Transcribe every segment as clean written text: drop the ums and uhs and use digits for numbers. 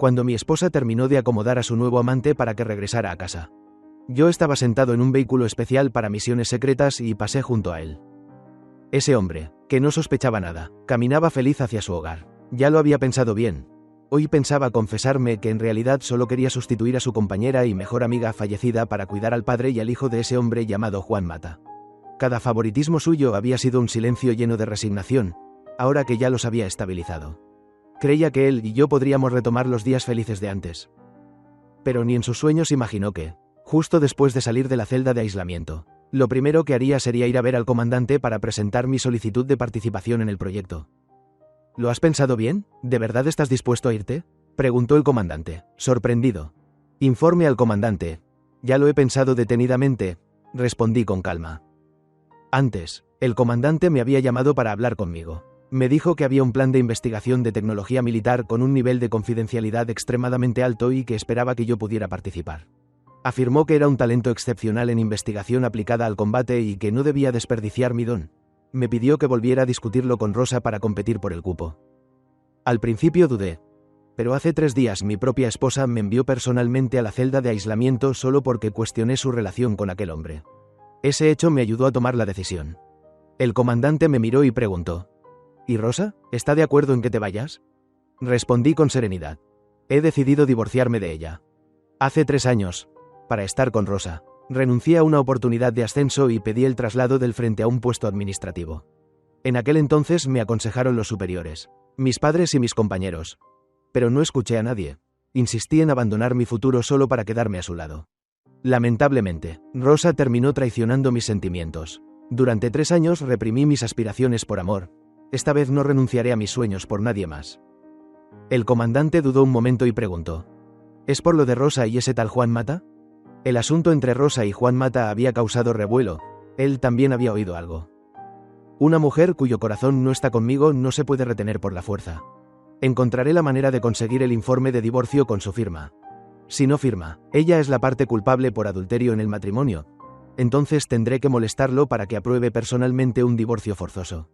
cuando mi esposa terminó de acomodar a su nuevo amante para que regresara a casa. Yo estaba sentado en un vehículo especial para misiones secretas y pasé junto a él. Ese hombre, que no sospechaba nada, caminaba feliz hacia su hogar. Ya lo había pensado bien. Hoy pensaba confesarme que en realidad solo quería sustituir a su compañera y mejor amiga fallecida para cuidar al padre y al hijo de ese hombre llamado Juan Mata. Cada favoritismo suyo había sido un silencio lleno de resignación, ahora que ya los había estabilizado. Creía que él y yo podríamos retomar los días felices de antes. Pero ni en sus sueños imaginó que, justo después de salir de la celda de aislamiento, lo primero que haría sería ir a ver al comandante para presentar mi solicitud de participación en el proyecto. ¿Lo has pensado bien? ¿De verdad estás dispuesto a irte?, preguntó el comandante, sorprendido. Informe al comandante. Ya lo he pensado detenidamente, respondí con calma. Antes, el comandante me había llamado para hablar conmigo. Me dijo que había un plan de investigación de tecnología militar con un nivel de confidencialidad extremadamente alto y que esperaba que yo pudiera participar. Afirmó que era un talento excepcional en investigación aplicada al combate y que no debía desperdiciar mi don. Me pidió que volviera a discutirlo con Rosa para competir por el cupo. Al principio dudé, pero hace 3 días mi propia esposa me envió personalmente a la celda de aislamiento solo porque cuestioné su relación con aquel hombre. Ese hecho me ayudó a tomar la decisión. El comandante me miró y preguntó: ¿Y Rosa? ¿Está de acuerdo en que te vayas? Respondí con serenidad. He decidido divorciarme de ella. Hace 3 años, para estar con Rosa, renuncié a una oportunidad de ascenso y pedí el traslado del frente a un puesto administrativo. En aquel entonces me aconsejaron los superiores, mis padres y mis compañeros. Pero no escuché a nadie. Insistí en abandonar mi futuro solo para quedarme a su lado. Lamentablemente, Rosa terminó traicionando mis sentimientos. Durante 3 años reprimí mis aspiraciones por amor. Esta vez no renunciaré a mis sueños por nadie más. El comandante dudó un momento y preguntó: ¿Es por lo de Rosa y ese tal Juan Mata? El asunto entre Rosa y Juan Mata había causado revuelo. Él también había oído algo. Una mujer cuyo corazón no está conmigo no se puede retener por la fuerza. Encontraré la manera de conseguir el informe de divorcio con su firma. Si no firma, ella es la parte culpable por adulterio en el matrimonio. Entonces tendré que molestarlo para que apruebe personalmente un divorcio forzoso.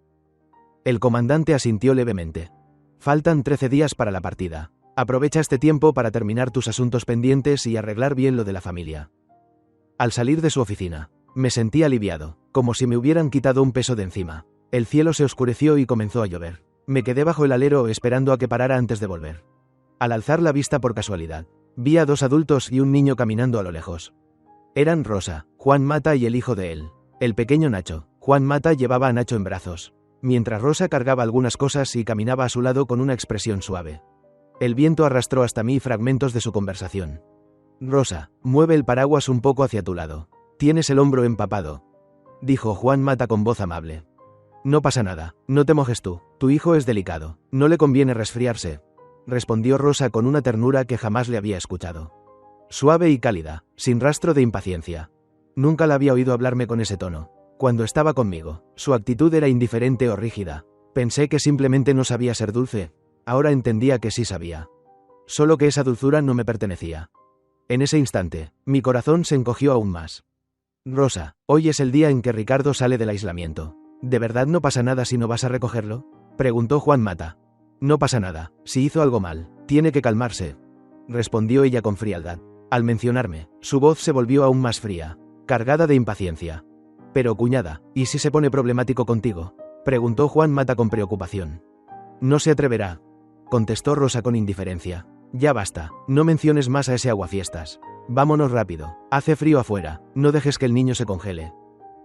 El comandante asintió levemente. Faltan 13 días para la partida. Aprovecha este tiempo para terminar tus asuntos pendientes y arreglar bien lo de la familia. Al salir de su oficina, me sentí aliviado, como si me hubieran quitado un peso de encima. El cielo se oscureció y comenzó a llover. Me quedé bajo el alero esperando a que parara antes de volver. Al alzar la vista por casualidad, vi a 2 adultos y un niño caminando a lo lejos. Eran Rosa, Juan Mata y el hijo de él, el pequeño Nacho. Juan Mata llevaba a Nacho en brazos, mientras Rosa cargaba algunas cosas y caminaba a su lado con una expresión suave. El viento arrastró hasta mí fragmentos de su conversación. Rosa, mueve el paraguas un poco hacia tu lado. Tienes el hombro empapado, dijo Juan Mata con voz amable. No pasa nada, no te mojes tú, tu hijo es delicado, no le conviene resfriarse, respondió Rosa con una ternura que jamás le había escuchado. Suave y cálida, sin rastro de impaciencia. Nunca la había oído hablarme con ese tono. Cuando estaba conmigo, su actitud era indiferente o rígida. Pensé que simplemente no sabía ser dulce. Ahora entendía que sí sabía. Solo que esa dulzura no me pertenecía. En ese instante, mi corazón se encogió aún más. Rosa, hoy es el día en que Ricardo sale del aislamiento. ¿De verdad no pasa nada si no vas a recogerlo?, preguntó Juan Mata. No pasa nada, si hizo algo mal, tiene que calmarse, respondió ella con frialdad. Al mencionarme, su voz se volvió aún más fría, cargada de impaciencia. Pero cuñada, ¿y si se pone problemático contigo?, preguntó Juan Mata con preocupación. No se atreverá, contestó Rosa con indiferencia. Ya basta, no menciones más a ese aguafiestas. Vámonos rápido, hace frío afuera, no dejes que el niño se congele.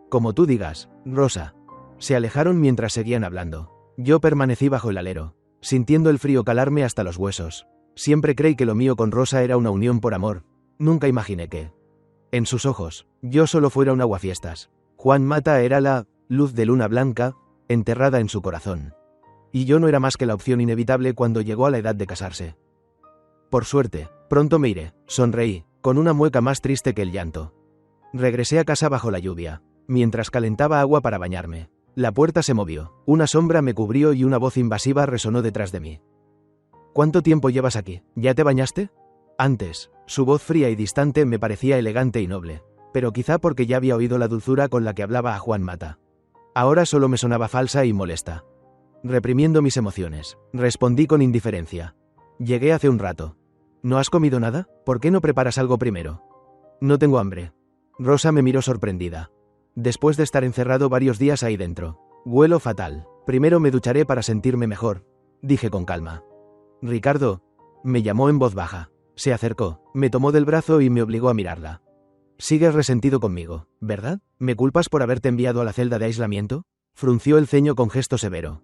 Como tú digas, Rosa. Se alejaron mientras seguían hablando. Yo permanecí bajo el alero, sintiendo el frío calarme hasta los huesos. Siempre creí que lo mío con Rosa era una unión por amor. Nunca imaginé que, en sus ojos, yo solo fuera un aguafiestas. Juan Mata era la luz de luna blanca, enterrada en su corazón. Y yo no era más que la opción inevitable cuando llegó a la edad de casarse. Por suerte, pronto me iré, sonreí, con una mueca más triste que el llanto. Regresé a casa bajo la lluvia, mientras calentaba agua para bañarme. La puerta se movió, una sombra me cubrió y una voz invasiva resonó detrás de mí. ¿Cuánto tiempo llevas aquí? ¿Ya te bañaste? Antes, su voz fría y distante me parecía elegante y noble, pero quizá porque ya había oído la dulzura con la que hablaba a Juan Mata. Ahora solo me sonaba falsa y molesta. Reprimiendo mis emociones, respondí con indiferencia. Llegué hace un rato. ¿No has comido nada? ¿Por qué no preparas algo primero? No tengo hambre. Rosa me miró sorprendida. Después de estar encerrado varios días ahí dentro. Huelo fatal. Primero me ducharé para sentirme mejor, dije con calma. Ricardo, me llamó en voz baja. Se acercó, me tomó del brazo y me obligó a mirarla. Sigues resentido conmigo, ¿verdad? ¿Me culpas por haberte enviado a la celda de aislamiento? Frunció el ceño con gesto severo.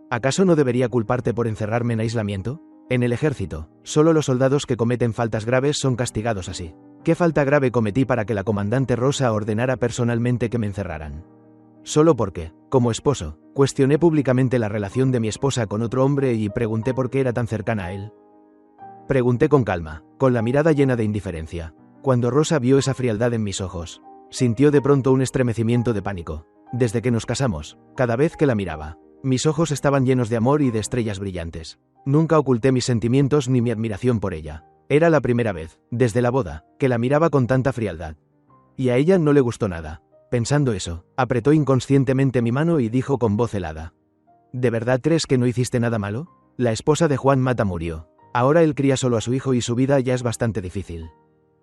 ¿Acaso no debería culparte por encerrarme en aislamiento? En el ejército, solo los soldados que cometen faltas graves son castigados así. ¿Qué falta grave cometí para que la comandante Rosa ordenara personalmente que me encerraran? Solo porque, como esposo, cuestioné públicamente la relación de mi esposa con otro hombre y pregunté por qué era tan cercana a él. Pregunté con calma, con la mirada llena de indiferencia. Cuando Rosa vio esa frialdad en mis ojos, sintió de pronto un estremecimiento de pánico. Desde que nos casamos, cada vez que la miraba, mis ojos estaban llenos de amor y de estrellas brillantes. Nunca oculté mis sentimientos ni mi admiración por ella. Era la primera vez, desde la boda, que la miraba con tanta frialdad. Y a ella no le gustó nada. Pensando eso, apretó inconscientemente mi mano y dijo con voz helada. ¿De verdad crees que no hiciste nada malo? La esposa de Juan Mata murió. Ahora él cría solo a su hijo y su vida ya es bastante difícil.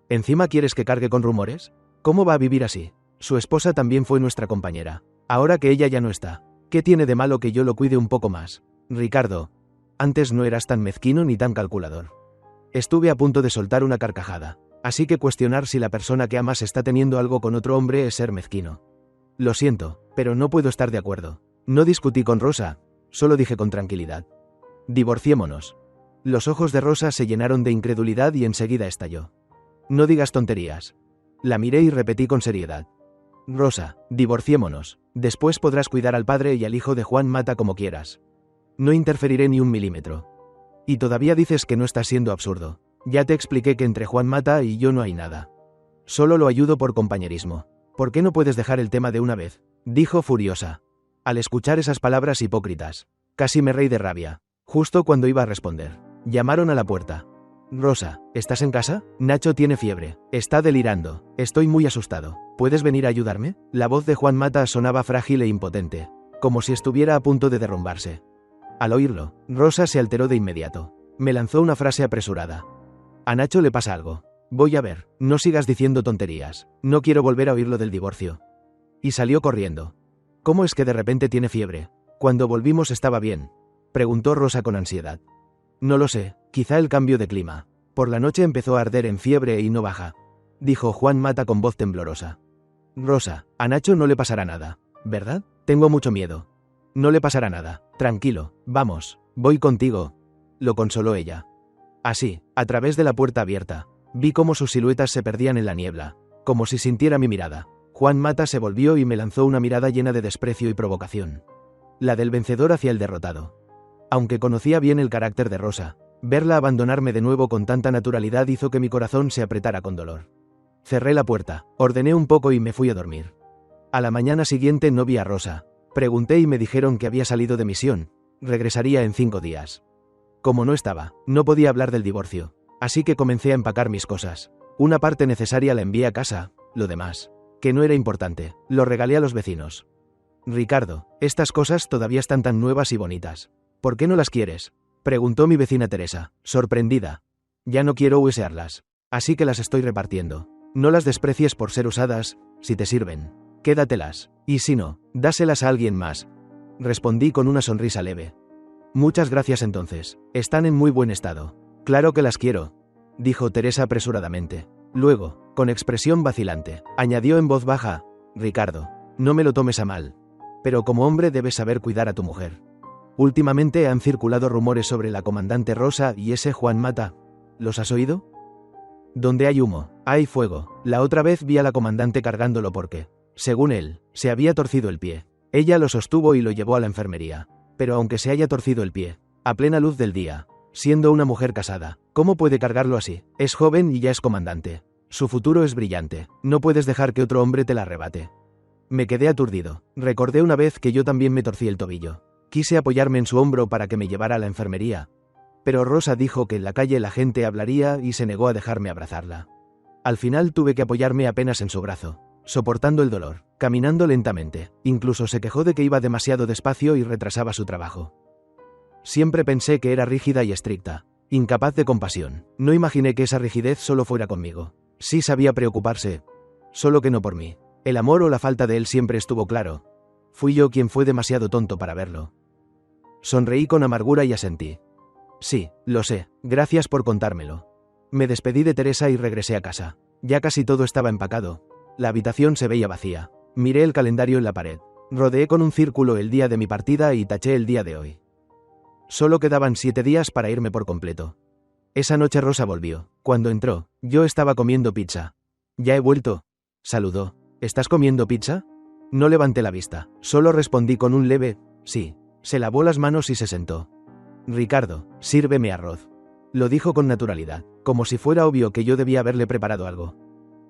¿Encima quieres que cargue con rumores? ¿Cómo va a vivir así? Su esposa también fue nuestra compañera. Ahora que ella ya no está, ¿qué tiene de malo que yo lo cuide un poco más? Ricardo, antes no eras tan mezquino ni tan calculador. Estuve a punto de soltar una carcajada. Así que cuestionar si la persona que amas está teniendo algo con otro hombre es ser mezquino. Lo siento, pero no puedo estar de acuerdo. No discutí con Rosa, solo dije con tranquilidad. Divorciémonos. Los ojos de Rosa se llenaron de incredulidad y enseguida estalló. No digas tonterías. La miré y repetí con seriedad. Rosa, divorciémonos. Después podrás cuidar al padre y al hijo de Juan Mata como quieras. No interferiré ni un milímetro. Y todavía dices que no estás siendo absurdo. Ya te expliqué que entre Juan Mata y yo no hay nada. Solo lo ayudo por compañerismo. ¿Por qué no puedes dejar el tema de una vez? Dijo furiosa. Al escuchar esas palabras hipócritas, casi me reí de rabia. Justo cuando iba a responder, llamaron a la puerta. Rosa, ¿estás en casa? Nacho tiene fiebre. Está delirando. Estoy muy asustado. ¿Puedes venir a ayudarme? La voz de Juan Mata sonaba frágil e impotente, como si estuviera a punto de derrumbarse. Al oírlo, Rosa se alteró de inmediato. Me lanzó una frase apresurada. A Nacho le pasa algo. Voy a ver, no sigas diciendo tonterías. No quiero volver a oírlo del divorcio. Y salió corriendo. ¿Cómo es que de repente tiene fiebre? Cuando volvimos estaba bien. Preguntó Rosa con ansiedad. No lo sé, quizá el cambio de clima. Por la noche empezó a arder en fiebre y no baja. Dijo Juan Mata con voz temblorosa. Rosa, a Nacho no le pasará nada, ¿verdad? Tengo mucho miedo. No le pasará nada. Tranquilo, vamos, voy contigo. Lo consoló ella. Así, a través de la puerta abierta, vi cómo sus siluetas se perdían en la niebla, como si sintiera mi mirada. Juan Mata se volvió y me lanzó una mirada llena de desprecio y provocación. La del vencedor hacia el derrotado. Aunque conocía bien el carácter de Rosa, verla abandonarme de nuevo con tanta naturalidad hizo que mi corazón se apretara con dolor. Cerré la puerta, ordené un poco y me fui a dormir. A la mañana siguiente no vi a Rosa. Pregunté y me dijeron que había salido de misión. Regresaría en 5 días. Como no estaba, no podía hablar del divorcio, así que comencé a empacar mis cosas. Una parte necesaria la envié a casa, lo demás, que no era importante, lo regalé a los vecinos. Ricardo, estas cosas todavía están tan nuevas y bonitas. ¿Por qué no las quieres? Preguntó mi vecina Teresa, sorprendida. Ya no quiero usearlas, así que las estoy repartiendo. No las desprecies por ser usadas, si te sirven. Quédatelas, y si no, dáselas a alguien más. Respondí con una sonrisa leve. Muchas gracias entonces, están en muy buen estado. Claro que las quiero, dijo Teresa apresuradamente. Luego, con expresión vacilante, añadió en voz baja, Ricardo, no me lo tomes a mal, pero como hombre debes saber cuidar a tu mujer. Últimamente han circulado rumores sobre la comandante Rosa y ese Juan Mata. ¿Los has oído? Donde hay humo, hay fuego. La otra vez vi a la comandante cargándolo porque, según él, se había torcido el pie. Ella lo sostuvo y lo llevó a la enfermería. Pero aunque se haya torcido el pie, a plena luz del día, siendo una mujer casada, ¿cómo puede cargarlo así? Es joven y ya es comandante. Su futuro es brillante, no puedes dejar que otro hombre te la arrebate. Me quedé aturdido. Recordé una vez que yo también me torcí el tobillo. Quise apoyarme en su hombro para que me llevara a la enfermería. Pero Rosa dijo que en la calle la gente hablaría y se negó a dejarme abrazarla. Al final tuve que apoyarme apenas en su brazo, soportando el dolor, caminando lentamente. Incluso se quejó de que iba demasiado despacio y retrasaba su trabajo. Siempre pensé que era rígida y estricta, Incapaz de compasión. No imaginé que esa rigidez solo fuera conmigo. Sí sabía preocuparse, solo que no por mí. El amor o la falta de él siempre estuvo claro. Fui yo quien fue demasiado tonto para verlo. Sonreí con amargura y asentí. Sí, lo sé, gracias por contármelo. Me despedí de Teresa y regresé a casa. Ya casi todo estaba empacado. La habitación se veía vacía. Miré el calendario en la pared. Rodeé con un círculo el día de mi partida y taché el día de hoy. Solo quedaban 7 días para irme por completo. Esa noche Rosa volvió. Cuando entró, yo estaba comiendo pizza. «Ya he vuelto», saludó. «¿Estás comiendo pizza?» No levanté la vista, solo respondí con un leve «sí». Se lavó las manos y se sentó. «Ricardo, sírveme arroz». Lo dijo con naturalidad, como si fuera obvio que yo debía haberle preparado algo.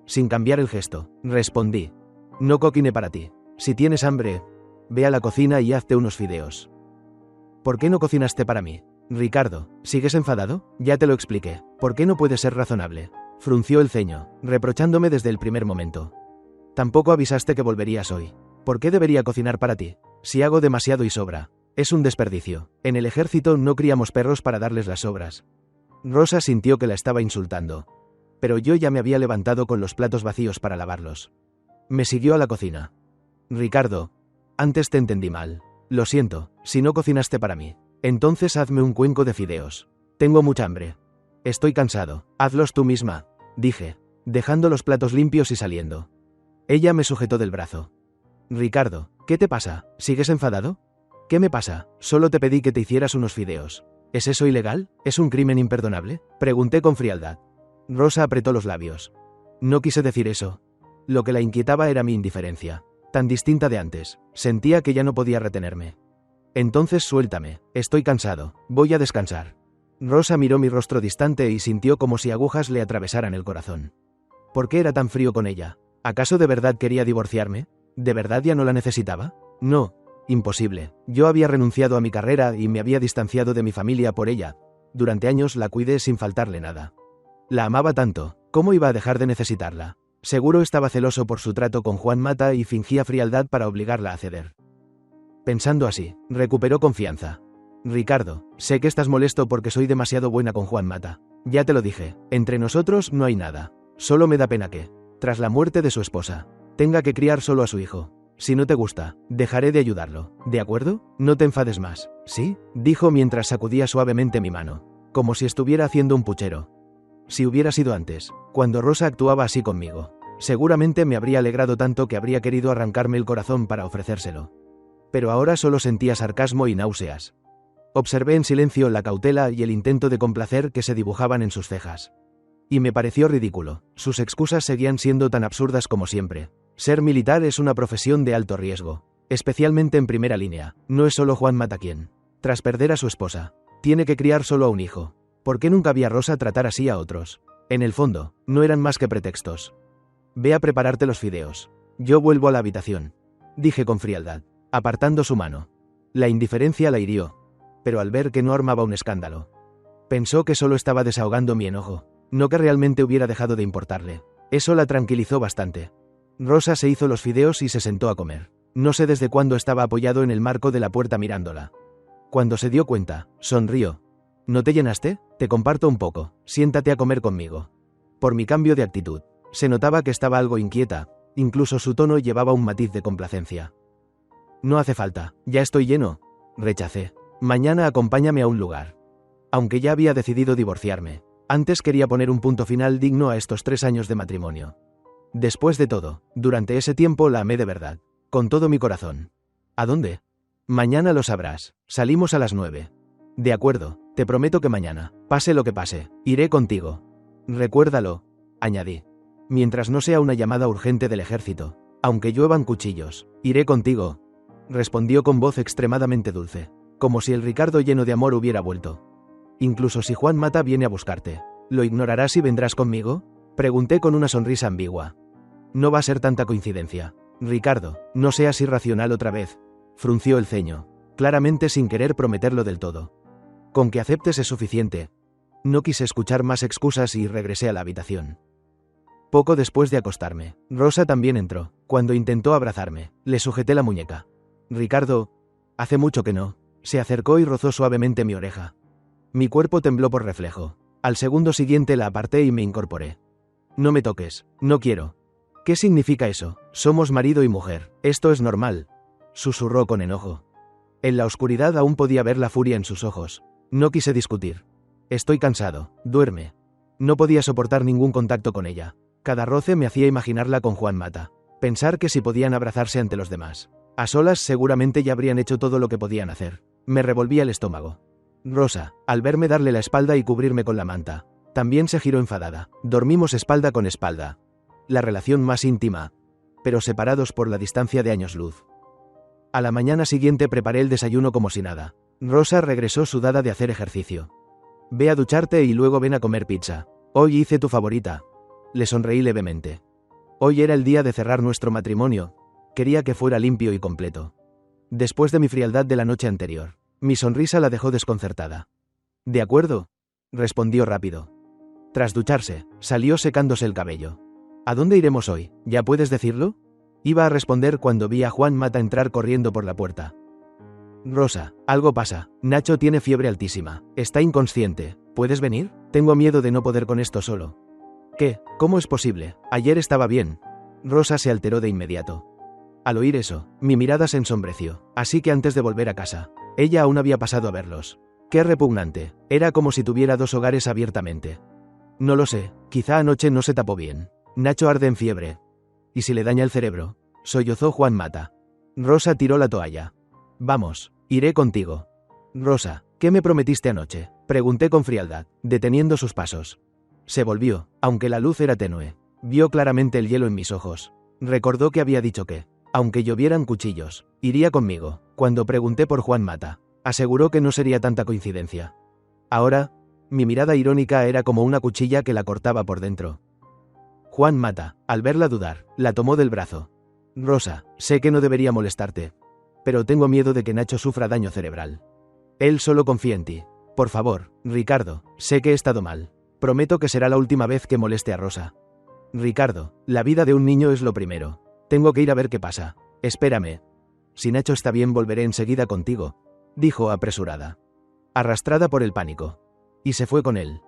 Sin cambiar el gesto, respondí. «No cociné para ti. Si tienes hambre, ve a la cocina y hazte unos fideos». «¿Por qué no cocinaste para mí?» «Ricardo, ¿sigues enfadado? Ya te lo expliqué. ¿Por qué no puedes ser razonable?» Frunció el ceño, reprochándome desde el primer momento. «Tampoco avisaste que volverías hoy. ¿Por qué debería cocinar para ti? Si hago demasiado y sobra. Es un desperdicio. En el ejército no criamos perros para darles las sobras». Rosa sintió que la estaba insultando. Pero yo ya me había levantado con los platos vacíos para lavarlos. Me siguió a la cocina. «Ricardo, antes te entendí mal. Lo siento, si no cocinaste para mí. Entonces hazme un cuenco de fideos. Tengo mucha hambre. Estoy cansado. Hazlos tú misma», dije, dejando los platos limpios y saliendo. Ella me sujetó del brazo. «Ricardo, ¿qué te pasa? ¿Sigues enfadado?» «¿Qué me pasa? Solo te pedí que te hicieras unos fideos. ¿Es eso ilegal? ¿Es un crimen imperdonable?», pregunté con frialdad. Rosa apretó los labios. «No quise decir eso. Lo que la inquietaba era mi indiferencia, tan distinta de antes. Sentía que ya no podía retenerme». «Entonces suéltame. Estoy cansado. Voy a descansar». Rosa miró mi rostro distante y sintió como si agujas le atravesaran el corazón. ¿Por qué era tan frío con ella? ¿Acaso de verdad quería divorciarme? ¿De verdad ya no la necesitaba? No, imposible. Yo había renunciado a mi carrera y me había distanciado de mi familia por ella. Durante años la cuidé sin faltarle nada. La amaba tanto, ¿cómo iba a dejar de necesitarla? Seguro estaba celoso por su trato con Juan Mata y fingía frialdad para obligarla a ceder. Pensando así, recuperó confianza. «Ricardo, sé que estás molesto porque soy demasiado buena con Juan Mata. Ya te lo dije, entre nosotros no hay nada. Solo me da pena que, tras la muerte de su esposa, tenga que criar solo a su hijo. Si no te gusta, dejaré de ayudarlo, ¿de acuerdo? No te enfades más, ¿sí?», dijo mientras sacudía suavemente mi mano, como si estuviera haciendo un puchero. Si hubiera sido antes, cuando Rosa actuaba así conmigo, seguramente me habría alegrado tanto que habría querido arrancarme el corazón para ofrecérselo. Pero ahora solo sentía sarcasmo y náuseas. Observé en silencio la cautela y el intento de complacer que se dibujaban en sus cejas. Y me pareció ridículo. Sus excusas seguían siendo tan absurdas como siempre. Ser militar es una profesión de alto riesgo, especialmente en primera línea. No es solo Juan Mata quien, tras perder a su esposa, tiene que criar solo a un hijo. ¿Por qué nunca vi a Rosa tratar así a otros? En el fondo, no eran más que pretextos. «Ve a prepararte los fideos. Yo vuelvo a la habitación», dije con frialdad, apartando su mano. La indiferencia la hirió, pero al ver que no armaba un escándalo, pensó que solo estaba desahogando mi enojo, no que realmente hubiera dejado de importarle. Eso la tranquilizó bastante. Rosa se hizo los fideos y se sentó a comer. No sé desde cuándo estaba apoyado en el marco de la puerta mirándola. Cuando se dio cuenta, sonrió. «¿No te llenaste? Te comparto un poco. Siéntate a comer conmigo». Por mi cambio de actitud, se notaba que estaba algo inquieta, incluso su tono llevaba un matiz de complacencia. «No hace falta, ya estoy lleno», rechacé. «Mañana acompáñame a un lugar». Aunque ya había decidido divorciarme, antes quería poner un punto final digno a estos 3 años de matrimonio. Después de todo, durante ese tiempo la amé de verdad, con todo mi corazón. «¿A dónde?» «Mañana lo sabrás. Salimos a las 9. «De acuerdo, te prometo que mañana, pase lo que pase, iré contigo». «Recuérdalo», añadí. «Mientras no sea una llamada urgente del ejército, aunque lluevan cuchillos, iré contigo», respondió con voz extremadamente dulce, como si el Ricardo lleno de amor hubiera vuelto. «Incluso si Juan Mata viene a buscarte, ¿lo ignorarás y vendrás conmigo?», pregunté con una sonrisa ambigua. «No va a ser tanta coincidencia. Ricardo, no seas irracional otra vez», frunció el ceño, claramente sin querer prometerlo del todo. «Con que aceptes es suficiente». No quise escuchar más excusas y regresé a la habitación. Poco después de acostarme, Rosa también entró. Cuando intentó abrazarme, le sujeté la muñeca. «Ricardo, hace mucho que no». Se acercó y rozó suavemente mi oreja. Mi cuerpo tembló por reflejo. Al segundo siguiente la aparté y me incorporé. No me toques, no quiero. ¿Qué significa eso? Somos marido y mujer, esto es normal. Susurró con enojo. En la oscuridad aún podía ver la furia en sus ojos. No quise discutir. Estoy cansado, duerme. No podía soportar ningún contacto con ella. Cada roce me hacía imaginarla con Juan Mata. Pensar que si podían abrazarse ante los demás. A solas seguramente ya habrían hecho todo lo que podían hacer. Me revolvía el estómago. Rosa, al verme darle la espalda y cubrirme con la manta, también se giró enfadada. Dormimos espalda con espalda. La relación más íntima, pero separados por la distancia de años luz. A la mañana siguiente preparé el desayuno como si nada. Rosa regresó sudada de hacer ejercicio. Ve a ducharte y luego ven a comer pizza. Hoy hice tu favorita. Le sonreí levemente. Hoy era el día de cerrar nuestro matrimonio. Quería que fuera limpio y completo. Después de mi frialdad de la noche anterior, mi sonrisa la dejó desconcertada. «De acuerdo», respondió rápido. Tras ducharse, salió secándose el cabello. «¿A dónde iremos hoy? ¿Ya puedes decirlo?». Iba a responder cuando vi a Juan Mata entrar corriendo por la puerta. «Rosa, algo pasa. Nacho tiene fiebre altísima. Está inconsciente. ¿Puedes venir? Tengo miedo de no poder con esto solo». «¿Qué? ¿Cómo es posible? Ayer estaba bien». Rosa se alteró de inmediato. Al oír eso, mi mirada se ensombreció, así que antes de volver a casa, ella aún había pasado a verlos. Qué repugnante, era como si tuviera dos hogares abiertamente. No lo sé, quizá anoche no se tapó bien. Nacho arde en fiebre. ¿Y si le daña el cerebro?, sollozó Juan Mata. Rosa tiró la toalla. Vamos, iré contigo. Rosa, ¿qué me prometiste anoche?, pregunté con frialdad, deteniendo sus pasos. Se volvió, aunque la luz era tenue. Vio claramente el hielo en mis ojos. Recordó que había dicho que, aunque llovieran cuchillos, iría conmigo. Cuando pregunté por Juan Mata, aseguró que no sería tanta coincidencia. Ahora, mi mirada irónica era como una cuchilla que la cortaba por dentro. Juan Mata, al verla dudar, la tomó del brazo. Rosa, sé que no debería molestarte, pero tengo miedo de que Nacho sufra daño cerebral. Él solo confía en ti. Por favor, Ricardo, sé que he estado mal. Prometo que será la última vez que moleste a Rosa. Ricardo, la vida de un niño es lo primero. Tengo que ir a ver qué pasa. Espérame. Si Nacho está bien volveré enseguida contigo, dijo apresurada, arrastrada por el pánico. Y se fue con él.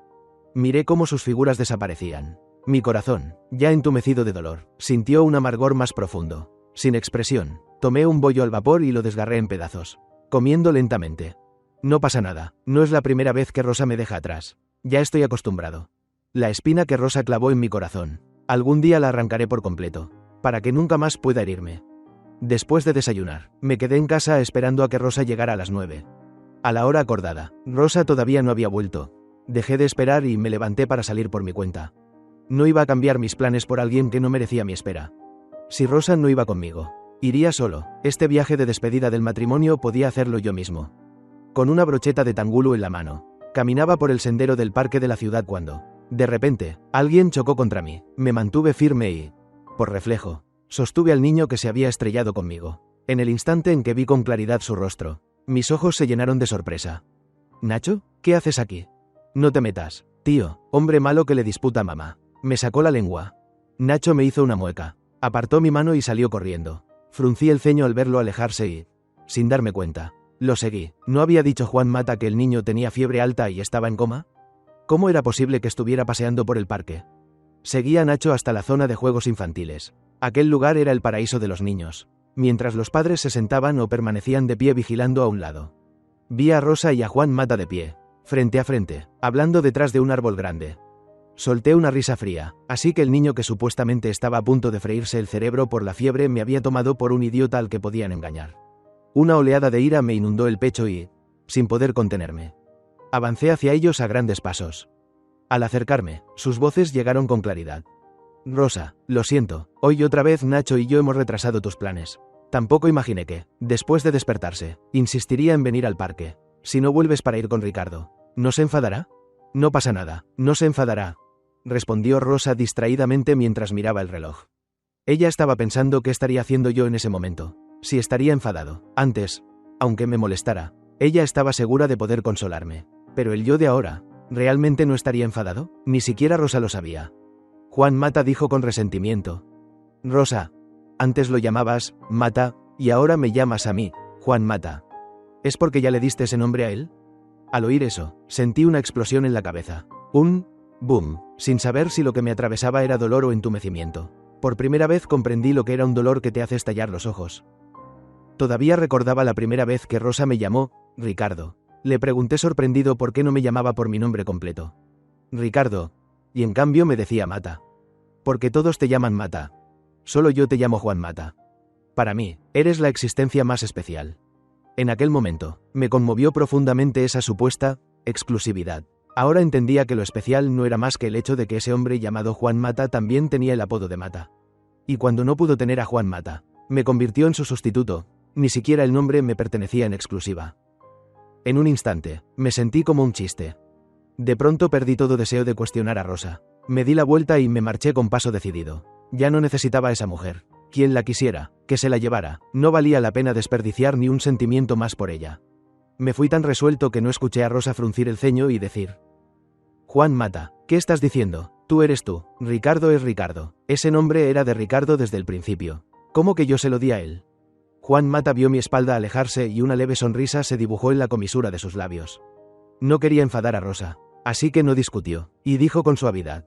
Miré cómo sus figuras desaparecían. Mi corazón, ya entumecido de dolor, sintió un amargor más profundo. Sin expresión, tomé un bollo al vapor y lo desgarré en pedazos, comiendo lentamente. No pasa nada, no es la primera vez que Rosa me deja atrás. Ya estoy acostumbrado. La espina que Rosa clavó en mi corazón, algún día la arrancaré por completo, para que nunca más pueda herirme. Después de desayunar, me quedé en casa esperando a que Rosa llegara a las 9. A la hora acordada, Rosa todavía no había vuelto. Dejé de esperar y me levanté para salir por mi cuenta. No iba a cambiar mis planes por alguien que no merecía mi espera. Si Rosa no iba conmigo, iría solo. Este viaje de despedida del matrimonio podía hacerlo yo mismo. Con una brocheta de tangulo en la mano, caminaba por el sendero del parque de la ciudad cuando, de repente, alguien chocó contra mí. Me mantuve firme y, por reflejo, sostuve al niño que se había estrellado conmigo. En el instante en que vi con claridad su rostro, mis ojos se llenaron de sorpresa. «¿Nacho? ¿Qué haces aquí?» «No te metas, tío, hombre malo que le disputa a mamá». Me sacó la lengua. Nacho me hizo una mueca. Apartó mi mano y salió corriendo. Fruncí el ceño al verlo alejarse y, sin darme cuenta, lo seguí. ¿No había dicho Juan Mata que el niño tenía fiebre alta y estaba en coma? ¿Cómo era posible que estuviera paseando por el parque? Seguí a Nacho hasta la zona de juegos infantiles. Aquel lugar era el paraíso de los niños, mientras los padres se sentaban o permanecían de pie vigilando a un lado. Vi a Rosa y a Juan Mata de pie, frente a frente, hablando detrás de un árbol grande. Solté una risa fría, así que el niño que supuestamente estaba a punto de freírse el cerebro por la fiebre me había tomado por un idiota al que podían engañar. Una oleada de ira me inundó el pecho y, sin poder contenerme, avancé hacia ellos a grandes pasos. Al acercarme, sus voces llegaron con claridad. «Rosa, lo siento, hoy otra vez Nacho y yo hemos retrasado tus planes. Tampoco imaginé que, después de despertarse, insistiría en venir al parque. Si no vuelves para ir con Ricardo, ¿no se enfadará?». «No pasa nada, no se enfadará», respondió Rosa distraídamente mientras miraba el reloj. Ella estaba pensando qué estaría haciendo yo en ese momento. Si estaría enfadado. Antes, aunque me molestara, ella estaba segura de poder consolarme. Pero el yo de ahora, ¿realmente no estaría enfadado? Ni siquiera Rosa lo sabía. Juan Mata dijo con resentimiento. «Rosa, antes lo llamabas Mata, y ahora me llamas a mí, Juan Mata. ¿Es porque ya le diste ese nombre a él?». Al oír eso, sentí una explosión en la cabeza. Un boom, sin saber si lo que me atravesaba era dolor o entumecimiento. Por primera vez comprendí lo que era un dolor que te hace estallar los ojos. Todavía recordaba la primera vez que Rosa me llamó Ricardo. Le pregunté sorprendido por qué no me llamaba por mi nombre completo. Ricardo. Y en cambio me decía Mata. Porque todos te llaman Mata. Solo yo te llamo Juan Mata. Para mí, eres la existencia más especial. En aquel momento, me conmovió profundamente esa supuesta exclusividad. Ahora entendía que lo especial no era más que el hecho de que ese hombre llamado Juan Mata también tenía el apodo de Mata. Y cuando no pudo tener a Juan Mata, me convirtió en su sustituto, ni siquiera el nombre me pertenecía en exclusiva. En un instante, me sentí como un chiste. De pronto perdí todo deseo de cuestionar a Rosa. Me di la vuelta y me marché con paso decidido. Ya no necesitaba a esa mujer. Quien la quisiera, que se la llevara, no valía la pena desperdiciar ni un sentimiento más por ella. Me fui tan resuelto que no escuché a Rosa fruncir el ceño y decir: Juan Mata, ¿qué estás diciendo? Tú eres tú, Ricardo es Ricardo. Ese nombre era de Ricardo desde el principio. ¿Cómo que yo se lo di a él? Juan Mata vio mi espalda alejarse y una leve sonrisa se dibujó en la comisura de sus labios. No quería enfadar a Rosa, así que no discutió, y dijo con suavidad: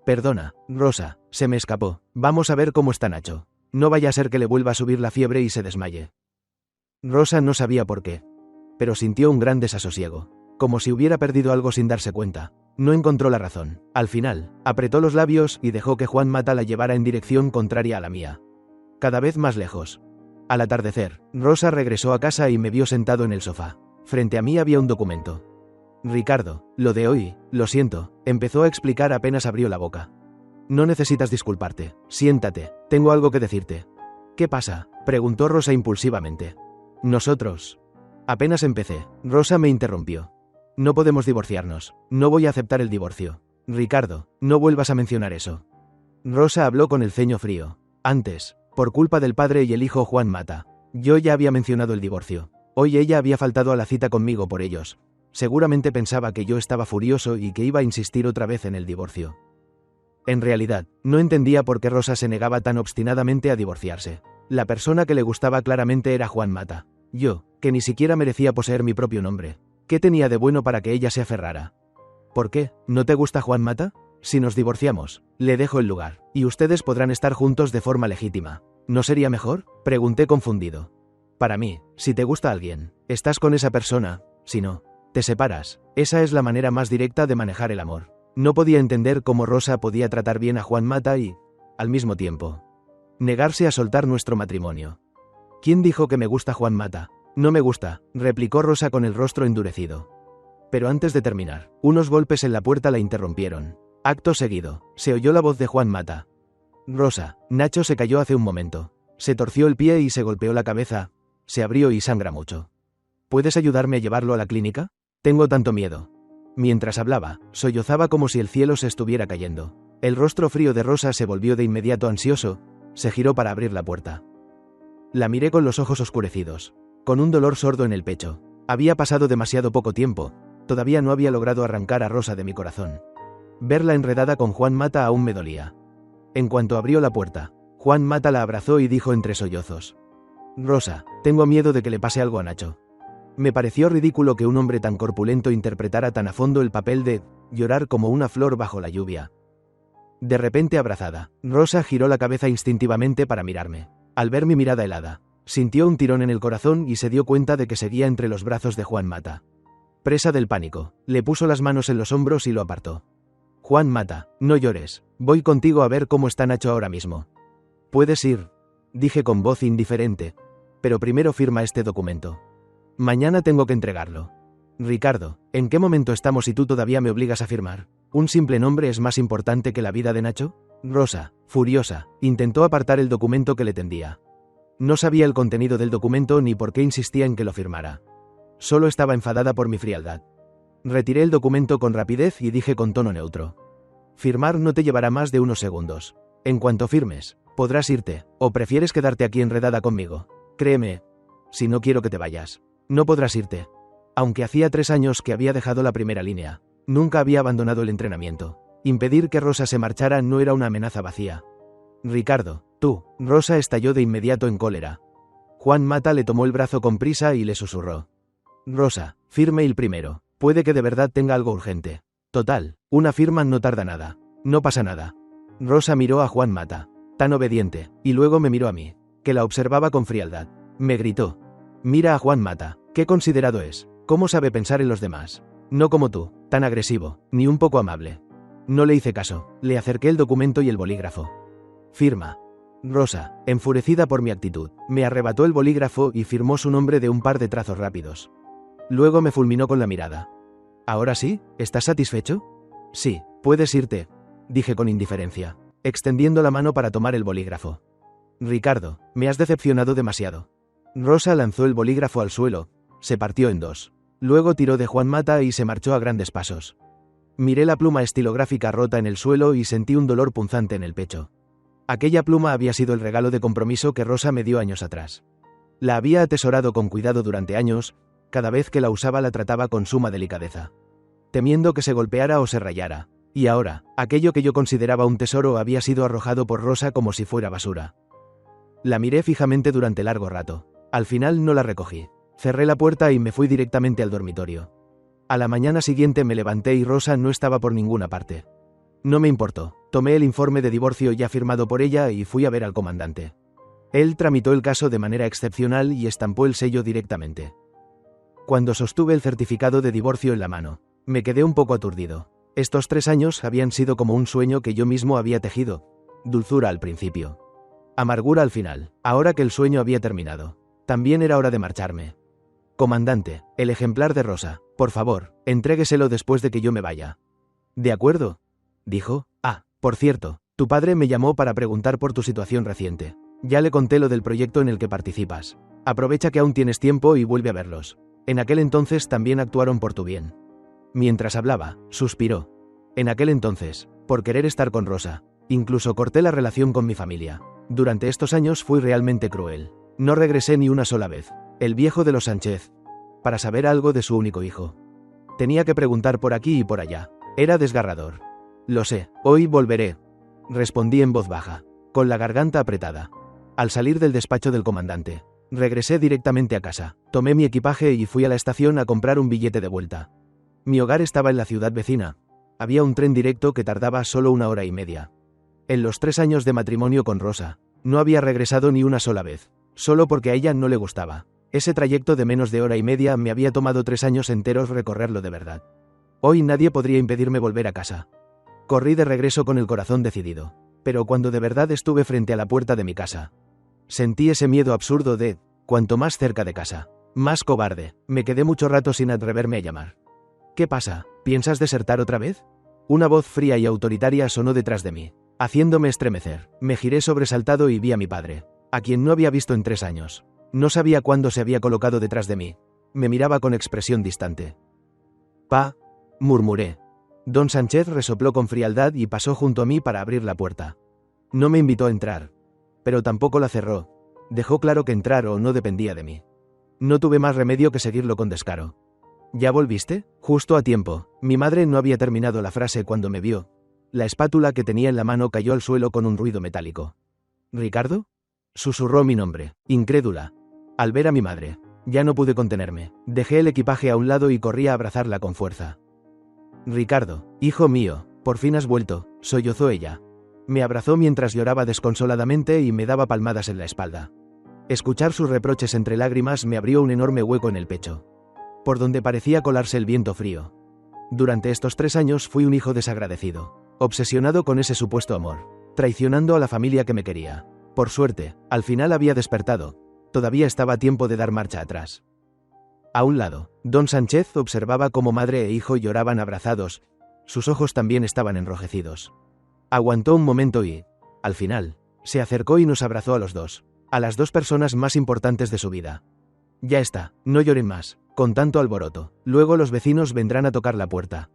Perdona, Rosa, se me escapó. Vamos a ver cómo está Nacho. No vaya a ser que le vuelva a subir la fiebre y se desmaye. Rosa no sabía por qué, pero sintió un gran desasosiego, como si hubiera perdido algo sin darse cuenta. No encontró la razón. Al final, apretó los labios y dejó que Juan Mata la llevara en dirección contraria a la mía. Cada vez más lejos. Al atardecer, Rosa regresó a casa y me vio sentado en el sofá. Frente a mí había un documento. Ricardo, lo de hoy, lo siento, empezó a explicar apenas abrió la boca. No necesitas disculparte. Siéntate, tengo algo que decirte. ¿Qué pasa?, preguntó Rosa impulsivamente. Nosotros. Apenas empecé, Rosa me interrumpió. No podemos divorciarnos. No voy a aceptar el divorcio. Ricardo, no vuelvas a mencionar eso. Rosa habló con el ceño frío. Antes, por culpa del padre y el hijo Juan Mata, yo ya había mencionado el divorcio. Hoy ella había faltado a la cita conmigo por ellos. Seguramente pensaba que yo estaba furioso y que iba a insistir otra vez en el divorcio. En realidad, no entendía por qué Rosa se negaba tan obstinadamente a divorciarse. La persona que le gustaba claramente era Juan Mata. Yo, que ni siquiera merecía poseer mi propio nombre. ¿Qué tenía de bueno para que ella se aferrara? ¿Por qué? ¿No te gusta Juan Mata? Si nos divorciamos, le dejo el lugar, y ustedes podrán estar juntos de forma legítima. ¿No sería mejor?, pregunté confundido. Para mí, si te gusta alguien, estás con esa persona. Si no, te separas. Esa es la manera más directa de manejar el amor. No podía entender cómo Rosa podía tratar bien a Juan Mata y, al mismo tiempo, negarse a soltar nuestro matrimonio. ¿Quién dijo que me gusta Juan Mata? No me gusta, replicó Rosa con el rostro endurecido. Pero antes de terminar, unos golpes en la puerta la interrumpieron. Acto seguido, se oyó la voz de Juan Mata. Rosa, Nacho se cayó hace un momento. Se torció el pie y se golpeó la cabeza. Se abrió y sangra mucho. ¿Puedes ayudarme a llevarlo a la clínica? Tengo tanto miedo. Mientras hablaba, sollozaba como si el cielo se estuviera cayendo. El rostro frío de Rosa se volvió de inmediato ansioso. Se giró para abrir la puerta. La miré con los ojos oscurecidos, con un dolor sordo en el pecho. Había pasado demasiado poco tiempo. Todavía no había logrado arrancar a Rosa de mi corazón. Verla enredada con Juan Mata aún me dolía. En cuanto abrió la puerta, Juan Mata la abrazó y dijo entre sollozos: Rosa, tengo miedo de que le pase algo a Nacho. Me pareció ridículo que un hombre tan corpulento interpretara tan a fondo el papel de llorar como una flor bajo la lluvia. De repente abrazada, Rosa giró la cabeza instintivamente para mirarme. Al ver mi mirada helada, sintió un tirón en el corazón y se dio cuenta de que seguía entre los brazos de Juan Mata. Presa del pánico, le puso las manos en los hombros y lo apartó. Juan Mata, no llores, voy contigo a ver cómo está Nacho ahora mismo. Puedes ir, dije con voz indiferente, pero primero firma este documento. Mañana tengo que entregarlo. Ricardo, ¿en qué momento estamos y tú todavía me obligas a firmar? ¿Un simple nombre es más importante que la vida de Nacho? Rosa, furiosa, intentó apartar el documento que le tendía. No sabía el contenido del documento ni por qué insistía en que lo firmara. Solo estaba enfadada por mi frialdad. Retiré el documento con rapidez y dije con tono neutro: firmar no te llevará más de unos segundos. En cuanto firmes, podrás irte, o prefieres quedarte aquí enredada conmigo. Créeme, si no quiero que te vayas, no podrás irte. Aunque hacía 3 años que había dejado la primera línea, nunca había abandonado el entrenamiento. Impedir que Rosa se marchara no era una amenaza vacía. Ricardo, tú. Rosa estalló de inmediato en cólera. Juan Mata le tomó el brazo con prisa y le susurró: Rosa, firme el primero. Puede que de verdad tenga algo urgente. Total, una firma no tarda nada. No pasa nada. Rosa miró a Juan Mata, tan obediente, y luego me miró a mí, que la observaba con frialdad. Me gritó: «Mira a Juan Mata, qué considerado es, cómo sabe pensar en los demás. No como tú, tan agresivo, ni un poco amable». No le hice caso, le acerqué el documento y el bolígrafo. «Firma». Rosa, enfurecida por mi actitud, me arrebató el bolígrafo y firmó su nombre de un par de trazos rápidos. Luego me fulminó con la mirada. «¿Ahora sí? ¿Estás satisfecho?» «Sí, puedes irte», dije con indiferencia, extendiendo la mano para tomar el bolígrafo. «Ricardo, me has decepcionado demasiado». Rosa lanzó el bolígrafo al suelo, se partió en dos. Luego tiró de Juan Mata y se marchó a grandes pasos. Miré la pluma estilográfica rota en el suelo y sentí un dolor punzante en el pecho. Aquella pluma había sido el regalo de compromiso que Rosa me dio años atrás. La había atesorado con cuidado durante años, cada vez que la usaba la trataba con suma delicadeza, temiendo que se golpeara o se rayara. Y ahora, aquello que yo consideraba un tesoro había sido arrojado por Rosa como si fuera basura. La miré fijamente durante largo rato. Al final no la recogí. Cerré la puerta y me fui directamente al dormitorio. A la mañana siguiente me levanté y Rosa no estaba por ninguna parte. No me importó. Tomé el informe de divorcio ya firmado por ella y fui a ver al comandante. Él tramitó el caso de manera excepcional y estampó el sello directamente. Cuando sostuve el certificado de divorcio en la mano, me quedé un poco aturdido. Estos 3 años habían sido como un sueño que yo mismo había tejido. Dulzura al principio, amargura al final. Ahora que el sueño había terminado, también era hora de marcharme. «Comandante, el ejemplar de Rosa, por favor, entrégueselo después de que yo me vaya». «De acuerdo», dijo. «Ah, por cierto, tu padre me llamó para preguntar por tu situación reciente. Ya le conté lo del proyecto en el que participas. Aprovecha que aún tienes tiempo y vuelve a verlos. En aquel entonces también actuaron por tu bien». Mientras hablaba, suspiró. «En aquel entonces, por querer estar con Rosa, incluso corté la relación con mi familia. Durante estos años fui realmente cruel. No regresé ni una sola vez. El viejo de los Sánchez, para saber algo de su único hijo. Tenía que preguntar por aquí y por allá. Era desgarrador. Lo sé, hoy volveré», respondí en voz baja, con la garganta apretada. Al salir del despacho del comandante, regresé directamente a casa, tomé mi equipaje y fui a la estación a comprar un billete de vuelta. Mi hogar estaba en la ciudad vecina. Había un tren directo que tardaba solo 1 hora y media. En los 3 años de matrimonio con Rosa, no había regresado ni una sola vez, solo porque a ella no le gustaba. Ese trayecto de menos de hora y media me había tomado 3 años enteros recorrerlo de verdad. Hoy nadie podría impedirme volver a casa. Corrí de regreso con el corazón decidido, pero cuando de verdad estuve frente a la puerta de mi casa, sentí ese miedo absurdo de, cuanto más cerca de casa, más cobarde. Me quedé mucho rato sin atreverme a llamar. «¿Qué pasa? ¿Piensas desertar otra vez?». Una voz fría y autoritaria sonó detrás de mí, haciéndome estremecer. Me giré sobresaltado y vi a mi padre, a quien no había visto en 3 años. No sabía cuándo se había colocado detrás de mí. Me miraba con expresión distante. «Pa», murmuré. Don Sánchez resopló con frialdad y pasó junto a mí para abrir la puerta. No me invitó a entrar, pero tampoco la cerró. Dejó claro que entrar o no dependía de mí. No tuve más remedio que seguirlo con descaro. «¿Ya volviste?». Justo a tiempo. Mi madre no había terminado la frase cuando me vio. La espátula que tenía en la mano cayó al suelo con un ruido metálico. «¿Ricardo?», susurró mi nombre, incrédula. Al ver a mi madre, ya no pude contenerme. Dejé el equipaje a un lado y corrí a abrazarla con fuerza. «Ricardo, hijo mío, por fin has vuelto», sollozó ella. Me abrazó mientras lloraba desconsoladamente y me daba palmadas en la espalda. Escuchar sus reproches entre lágrimas me abrió un enorme hueco en el pecho, por donde parecía colarse el viento frío. Durante estos 3 años fui un hijo desagradecido, obsesionado con ese supuesto amor, traicionando a la familia que me quería. Por suerte, al final había despertado. Todavía estaba a tiempo de dar marcha atrás. A un lado, don Sánchez observaba cómo madre e hijo lloraban abrazados. Sus ojos también estaban enrojecidos. Aguantó un momento y, al final, se acercó y nos abrazó a los dos, a las 2 personas más importantes de su vida. «Ya está, no lloren más, con tanto alboroto. Luego los vecinos vendrán a tocar la puerta».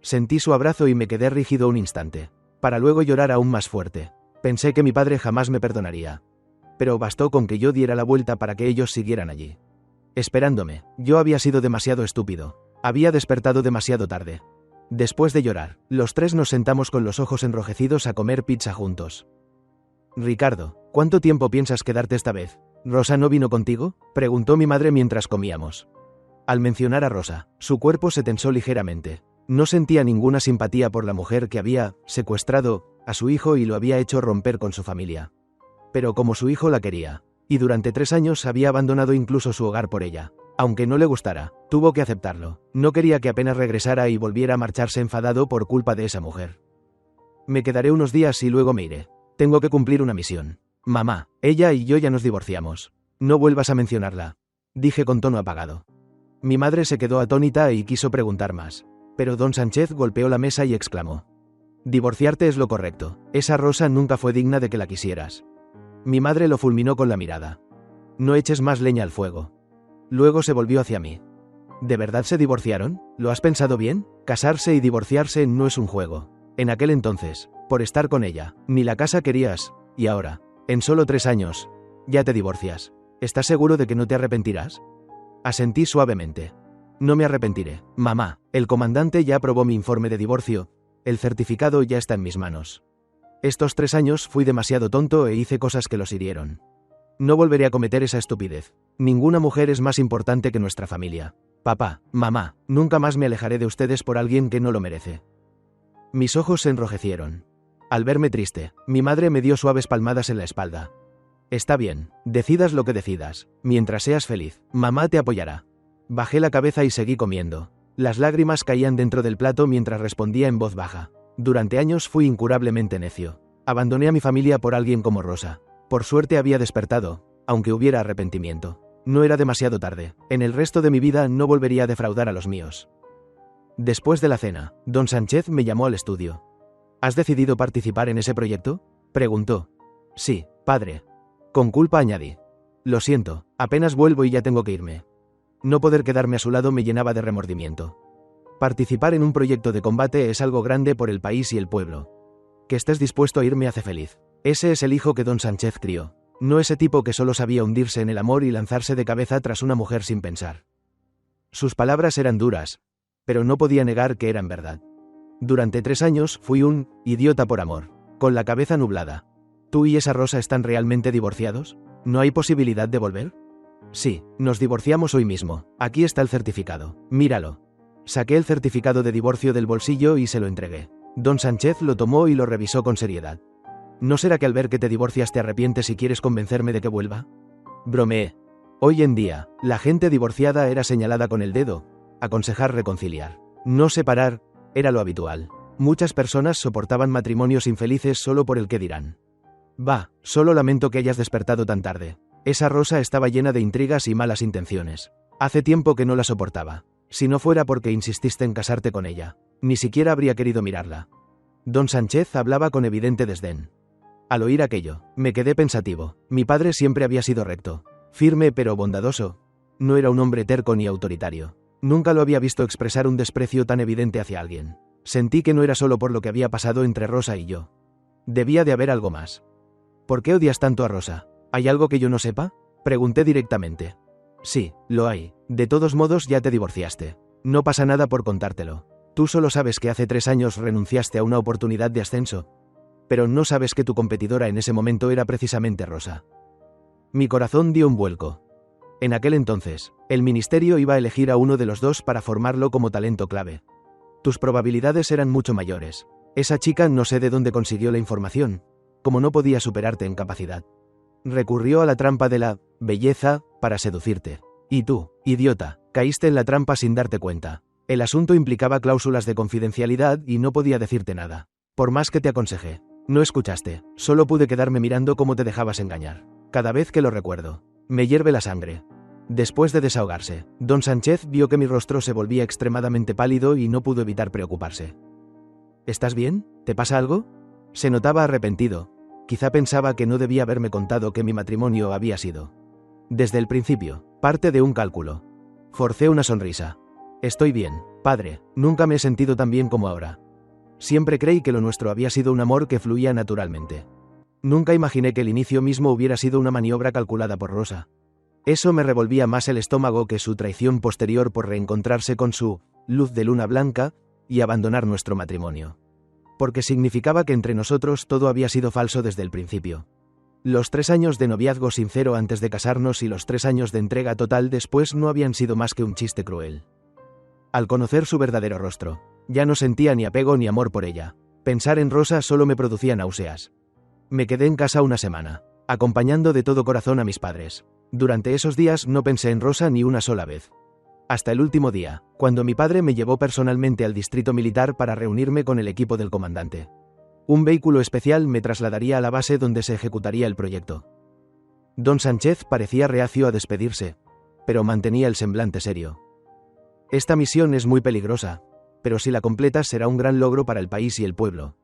Sentí su abrazo y me quedé rígido un instante, para luego llorar aún más fuerte. Pensé que mi padre jamás me perdonaría. Pero bastó con que yo diera la vuelta para que ellos siguieran allí, esperándome. Yo había sido demasiado estúpido. Había despertado demasiado tarde. Después de llorar, los 3 nos sentamos con los ojos enrojecidos a comer pizza juntos. «Ricardo, ¿cuánto tiempo piensas quedarte esta vez? ¿Rosa no vino contigo?», preguntó mi madre mientras comíamos. Al mencionar a Rosa, su cuerpo se tensó ligeramente. No sentía ninguna simpatía por la mujer que había secuestrado a su hijo y lo había hecho romper con su familia. Pero como su hijo la quería, y durante 3 años había abandonado incluso su hogar por ella, aunque no le gustara, tuvo que aceptarlo. No quería que apenas regresara y volviera a marcharse enfadado por culpa de esa mujer. Me quedaré unos días y luego me iré. Tengo que cumplir una misión. Mamá, ella y yo ya nos divorciamos. No vuelvas a mencionarla, dije con tono apagado. Mi madre se quedó atónita y quiso preguntar más, pero don Sánchez golpeó la mesa y exclamó: divorciarte es lo correcto. Esa Rosa nunca fue digna de que la quisieras. Mi madre lo fulminó con la mirada. No eches más leña al fuego. Luego se volvió hacia mí. ¿De verdad se divorciaron? ¿Lo has pensado bien? Casarse y divorciarse no es un juego. En aquel entonces, por estar con ella, ni la casa querías, y ahora, en solo 3 años, ya te divorcias. ¿Estás seguro de que no te arrepentirás? Asentí suavemente. No me arrepentiré. Mamá, el comandante ya aprobó mi informe de divorcio. El certificado ya está en mis manos. Estos 3 años fui demasiado tonto e hice cosas que los hirieron. No volveré a cometer esa estupidez. Ninguna mujer es más importante que nuestra familia. Papá, mamá, nunca más me alejaré de ustedes por alguien que no lo merece. Mis ojos se enrojecieron. Al verme triste, mi madre me dio suaves palmadas en la espalda. Está bien, decidas lo que decidas. Mientras seas feliz, mamá te apoyará. Bajé la cabeza y seguí comiendo. Las lágrimas caían dentro del plato mientras respondía en voz baja. Durante años fui incurablemente necio. Abandoné a mi familia por alguien como Rosa. Por suerte había despertado, aunque hubiera arrepentimiento. No era demasiado tarde. En el resto de mi vida no volvería a defraudar a los míos. Después de la cena, don Sánchez me llamó al estudio. ¿Has decidido participar en ese proyecto?, preguntó. Sí, padre. Con culpa añadí. Lo siento, apenas vuelvo y ya tengo que irme. No poder quedarme a su lado me llenaba de remordimiento. Participar en un proyecto de combate es algo grande por el país y el pueblo. Que estés dispuesto a ir me hace feliz. Ese es el hijo que don Sánchez crió. No ese tipo que solo sabía hundirse en el amor y lanzarse de cabeza tras una mujer sin pensar. Sus palabras eran duras, pero no podía negar que eran verdad. Durante 3 años fui un idiota por amor, con la cabeza nublada. ¿Tú y esa Rosa están realmente divorciados? ¿No hay posibilidad de volver? Sí, nos divorciamos hoy mismo. Aquí está el certificado. Míralo. Saqué el certificado de divorcio del bolsillo y se lo entregué. Don Sánchez lo tomó y lo revisó con seriedad. ¿No será que al ver que te divorcias te arrepientes y quieres convencerme de que vuelva? Bromeé. Hoy en día, la gente divorciada era señalada con el dedo. Aconsejar reconciliar. No separar, era lo habitual. Muchas personas soportaban matrimonios infelices solo por el qué dirán. Bah, solo lamento que hayas despertado tan tarde. Esa Rosa estaba llena de intrigas y malas intenciones. Hace tiempo que no la soportaba. Si no fuera porque insististe en casarte con ella, ni siquiera habría querido mirarla. Don Sánchez hablaba con evidente desdén. Al oír aquello, me quedé pensativo. Mi padre siempre había sido recto, firme pero bondadoso. No era un hombre terco ni autoritario. Nunca lo había visto expresar un desprecio tan evidente hacia alguien. Sentí que no era solo por lo que había pasado entre Rosa y yo. Debía de haber algo más. ¿Por qué odias tanto a Rosa? ¿Hay algo que yo no sepa?, pregunté directamente. Sí, lo hay. De todos modos ya te divorciaste. No pasa nada por contártelo. Tú solo sabes que hace 3 años renunciaste a una oportunidad de ascenso. Pero no sabes que tu competidora en ese momento era precisamente Rosa. Mi corazón dio un vuelco. En aquel entonces, el ministerio iba a elegir a uno de los dos para formarlo como talento clave. Tus probabilidades eran mucho mayores. Esa chica no sé de dónde consiguió la información, como no podía superarte en capacidad. Recurrió a la trampa de la belleza para seducirte. Y tú, idiota, caíste en la trampa sin darte cuenta. El asunto implicaba cláusulas de confidencialidad y no podía decirte nada. Por más que te aconsejé, no escuchaste. Solo pude quedarme mirando cómo te dejabas engañar. Cada vez que lo recuerdo, me hierve la sangre. Después de desahogarse, don Sánchez vio que mi rostro se volvía extremadamente pálido y no pudo evitar preocuparse. ¿Estás bien? ¿Te pasa algo? Se notaba arrepentido. Quizá pensaba que no debía haberme contado que mi matrimonio había sido, desde el principio, parte de un cálculo. Forcé una sonrisa. Estoy bien, padre, nunca me he sentido tan bien como ahora. Siempre creí que lo nuestro había sido un amor que fluía naturalmente. Nunca imaginé que el inicio mismo hubiera sido una maniobra calculada por Rosa. Eso me revolvía más el estómago que su traición posterior por reencontrarse con su luz de luna blanca y abandonar nuestro matrimonio. Porque significaba que entre nosotros todo había sido falso desde el principio. Los 3 años de noviazgo sincero antes de casarnos y los 3 años de entrega total después no habían sido más que un chiste cruel. Al conocer su verdadero rostro, ya no sentía ni apego ni amor por ella. Pensar en Rosa solo me producía náuseas. Me quedé en casa una semana, acompañando de todo corazón a mis padres. Durante esos días no pensé en Rosa ni una sola vez. Hasta el último día, cuando mi padre me llevó personalmente al distrito militar para reunirme con el equipo del comandante. Un vehículo especial me trasladaría a la base donde se ejecutaría el proyecto. Don Sánchez parecía reacio a despedirse, pero mantenía el semblante serio. Esta misión es muy peligrosa, pero si la completas será un gran logro para el país y el pueblo.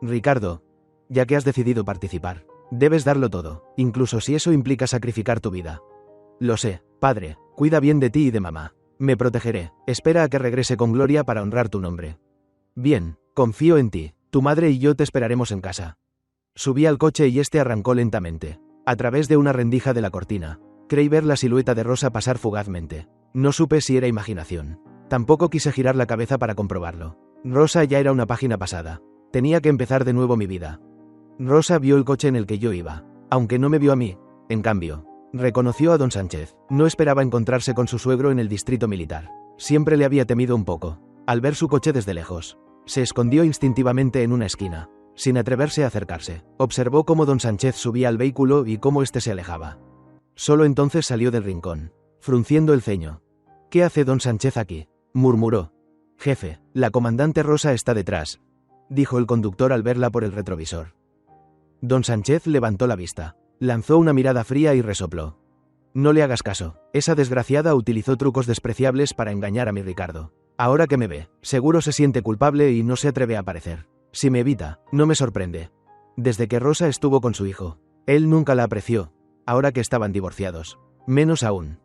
Ricardo, ya que has decidido participar, debes darlo todo, incluso si eso implica sacrificar tu vida. Lo sé, padre, cuida bien de ti y de mamá. Me protegeré, espera a que regrese con gloria para honrar tu nombre. Bien, confío en ti, tu madre y yo te esperaremos en casa. Subí al coche y este arrancó lentamente. A través de una rendija de la cortina, creí ver la silueta de Rosa pasar fugazmente. No supe si era imaginación. Tampoco quise girar la cabeza para comprobarlo. Rosa ya era una página pasada. Tenía que empezar de nuevo mi vida. Rosa vio el coche en el que yo iba, aunque no me vio a mí. En cambio, reconoció a don Sánchez. No esperaba encontrarse con su suegro en el distrito militar. Siempre le había temido un poco. Al ver su coche desde lejos, se escondió instintivamente en una esquina, sin atreverse a acercarse. Observó cómo don Sánchez subía al vehículo y cómo éste se alejaba. Solo entonces salió del rincón, frunciendo el ceño. «¿Qué hace don Sánchez aquí?», murmuró. «Jefe, la comandante Rosa está detrás», dijo el conductor al verla por el retrovisor. Don Sánchez levantó la vista, lanzó una mirada fría y resopló. «No le hagas caso, esa desgraciada utilizó trucos despreciables para engañar a mi Ricardo. Ahora que me ve, seguro se siente culpable y no se atreve a aparecer. Si me evita, no me sorprende. Desde que Rosa estuvo con su hijo, él nunca la apreció, ahora que estaban divorciados. Menos aún.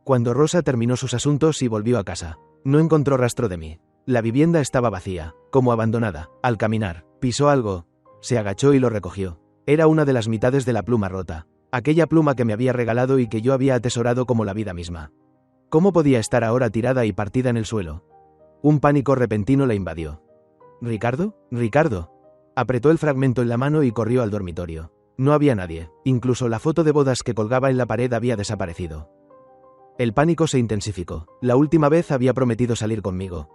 Cuando Rosa terminó sus asuntos y volvió a casa, no encontró rastro de mí. La vivienda estaba vacía, como abandonada. Al caminar, pisó algo, se agachó y lo recogió. Era una de las mitades de la pluma rota, aquella pluma que me había regalado y que yo había atesorado como la vida misma. ¿Cómo podía estar ahora tirada y partida en el suelo? Un pánico repentino la invadió. «¿Ricardo? ¡Ricardo!». Apretó el fragmento en la mano y corrió al dormitorio. No había nadie, incluso la foto de bodas que colgaba en la pared había desaparecido. El pánico se intensificó. La última vez había prometido salir conmigo.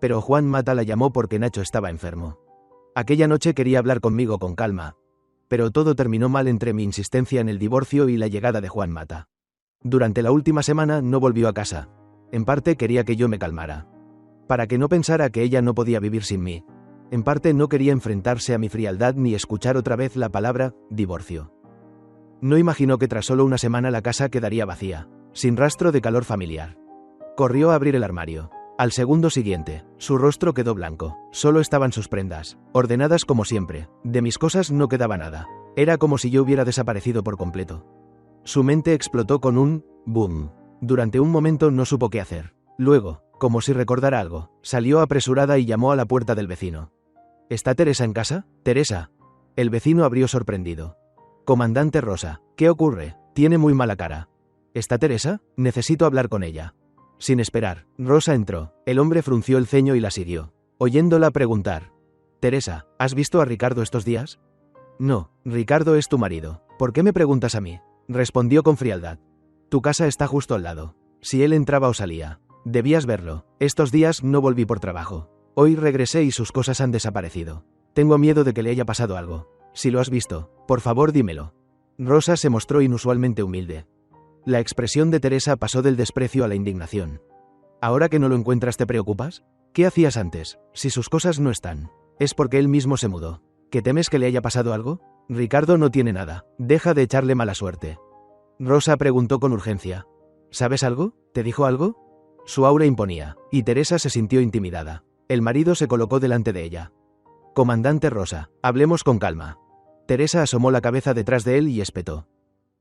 Pero Juan Mata la llamó porque Nacho estaba enfermo. Aquella noche quería hablar conmigo con calma. Pero todo terminó mal entre mi insistencia en el divorcio y la llegada de Juan Mata. Durante la última semana no volvió a casa. En parte quería que yo me calmara, para que no pensara que ella no podía vivir sin mí. En parte no quería enfrentarse a mi frialdad ni escuchar otra vez la palabra divorcio. No imaginó que tras solo una semana la casa quedaría vacía, sin rastro de calor familiar. Corrió a abrir el armario. Al segundo siguiente, su rostro quedó blanco. Solo estaban sus prendas, ordenadas como siempre. De mis cosas no quedaba nada. Era como si yo hubiera desaparecido por completo. Su mente explotó con un boom. Durante un momento no supo qué hacer. Luego, como si recordara algo, salió apresurada y llamó a la puerta del vecino. ¿Está Teresa en casa? Teresa. El vecino abrió sorprendido. Comandante Rosa, ¿qué ocurre? Tiene muy mala cara. ¿Está Teresa? Necesito hablar con ella. Sin esperar, Rosa entró. El hombre frunció el ceño y la siguió, oyéndola preguntar. Teresa, ¿has visto a Ricardo estos días? No, Ricardo es tu marido. ¿Por qué me preguntas a mí? Respondió con frialdad. Tu casa está justo al lado. Si él entraba o salía, debías verlo. Estos días no volví por trabajo. Hoy regresé y sus cosas han desaparecido. Tengo miedo de que le haya pasado algo. Si lo has visto, por favor dímelo. Rosa se mostró inusualmente humilde. La expresión de Teresa pasó del desprecio a la indignación. ¿Ahora que no lo encuentras te preocupas? ¿Qué hacías antes? Si sus cosas no están, es porque él mismo se mudó. ¿Que temes que le haya pasado algo? Ricardo no tiene nada. Deja de echarle mala suerte. Rosa preguntó con urgencia. ¿Sabes algo? ¿Te dijo algo? Su aura imponía, y Teresa se sintió intimidada. El marido se colocó delante de ella. Comandante Rosa, hablemos con calma. Teresa asomó la cabeza detrás de él y espetó.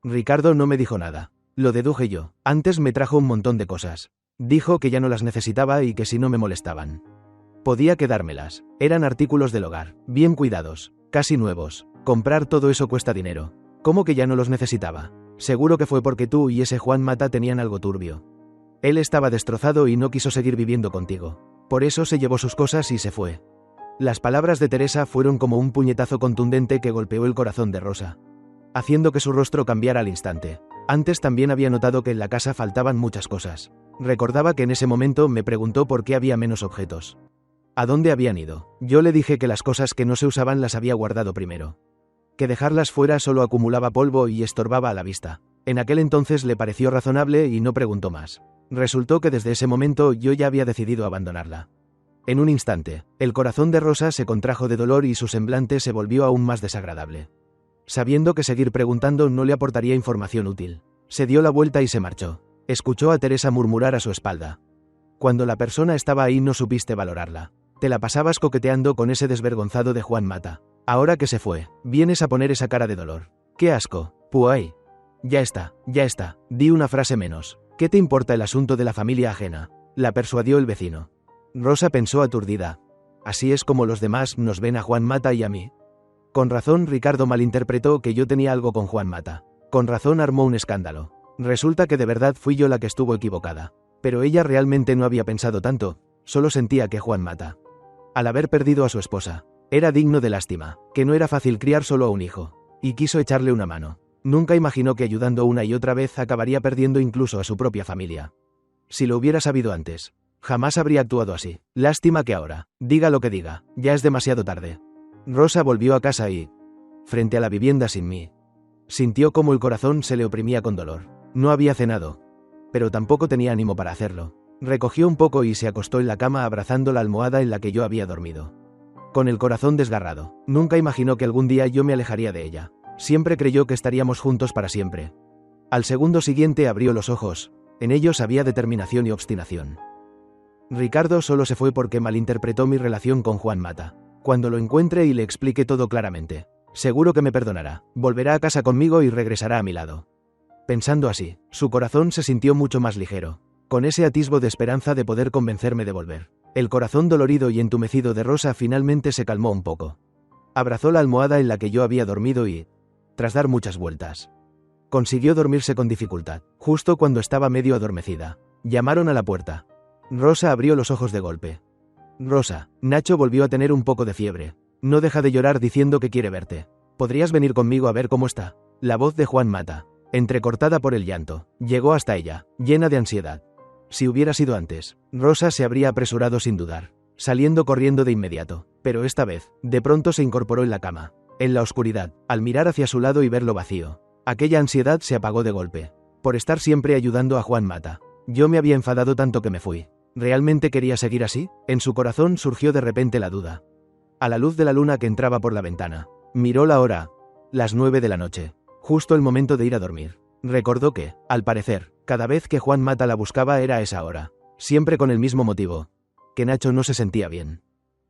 Ricardo no me dijo nada. Lo deduje yo. Antes me trajo un montón de cosas. Dijo que ya no las necesitaba y que si no me molestaban, podía quedármelas. Eran artículos del hogar, bien cuidados, casi nuevos. Comprar todo eso cuesta dinero. ¿Cómo que ya no los necesitaba? Seguro que fue porque tú y ese Juan Mata tenían algo turbio. Él estaba destrozado y no quiso seguir viviendo contigo. Por eso se llevó sus cosas y se fue. Las palabras de Teresa fueron como un puñetazo contundente que golpeó el corazón de Rosa. haciendo que su rostro cambiara al instante. Antes también había notado que en la casa faltaban muchas cosas. Recordaba que en ese momento me preguntó por qué había menos objetos. ¿A dónde habían ido? Yo le dije que las cosas que no se usaban las había guardado primero. Que dejarlas fuera solo acumulaba polvo y estorbaba a la vista. En aquel entonces le pareció razonable y no preguntó más. Resultó que desde ese momento yo ya había decidido abandonarla. En un instante, el corazón de Rosa se contrajo de dolor y su semblante se volvió aún más desagradable. Sabiendo que seguir preguntando no le aportaría información útil, se dio la vuelta y se marchó. Escuchó a Teresa murmurar a su espalda. Cuando la persona estaba ahí no supiste valorarla. Te la pasabas coqueteando con ese desvergonzado de Juan Mata. Ahora que se fue, vienes a poner esa cara de dolor. ¡Qué asco! ¡Puay! Ya está, di una frase menos. ¿Qué te importa el asunto de la familia ajena? La persuadió el vecino. Rosa pensó aturdida. Así es como los demás nos ven a Juan Mata y a mí. Con razón Ricardo malinterpretó que yo tenía algo con Juan Mata. Con razón armó un escándalo. Resulta que de verdad fui yo la que estuvo equivocada. Pero ella realmente no había pensado tanto, solo sentía que Juan Mata, al haber perdido a su esposa, era digno de lástima, que no era fácil criar solo a un hijo, y quiso echarle una mano. Nunca imaginó que ayudando una y otra vez acabaría perdiendo incluso a su propia familia. Si lo hubiera sabido antes, jamás habría actuado así. Lástima que ahora, diga lo que diga, ya es demasiado tarde. Rosa volvió a casa y, frente a la vivienda sin mí, sintió como el corazón se le oprimía con dolor. No había cenado, pero tampoco tenía ánimo para hacerlo. Recogió un poco y se acostó en la cama abrazando la almohada en la que yo había dormido. Con el corazón desgarrado, nunca imaginó que algún día yo me alejaría de ella. Siempre creyó que estaríamos juntos para siempre. Al segundo siguiente abrió los ojos, en ellos había determinación y obstinación. Ricardo solo se fue porque malinterpretó mi relación con Juan Mata. Cuando lo encuentre y le explique todo claramente, seguro que me perdonará, volverá a casa conmigo y regresará a mi lado. Pensando así, su corazón se sintió mucho más ligero, con ese atisbo de esperanza de poder convencerme de volver. El corazón dolorido y entumecido de Rosa finalmente se calmó un poco. Abrazó la almohada en la que yo había dormido y, tras dar muchas vueltas, consiguió dormirse con dificultad, justo cuando estaba medio adormecida. Llamaron a la puerta. Rosa abrió los ojos de golpe. Rosa, Nacho volvió a tener un poco de fiebre. No deja de llorar diciendo que quiere verte. ¿Podrías venir conmigo a ver cómo está? La voz de Juan Mata, entrecortada por el llanto, llegó hasta ella, llena de ansiedad. Si hubiera sido antes, Rosa se habría apresurado sin dudar, saliendo corriendo de inmediato, pero esta vez, de pronto se incorporó en la cama. En la oscuridad, al mirar hacia su lado y verlo vacío, aquella ansiedad se apagó de golpe. Por estar siempre ayudando a Juan Mata, yo me había enfadado tanto que me fui. ¿Realmente quería seguir así? En su corazón surgió de repente la duda. A la luz de la luna que entraba por la ventana, miró la hora, las 9 de la noche, justo el momento de ir a dormir. Recordó que, al parecer, cada vez que Juan Mata la buscaba era a esa hora, siempre con el mismo motivo, que Nacho no se sentía bien,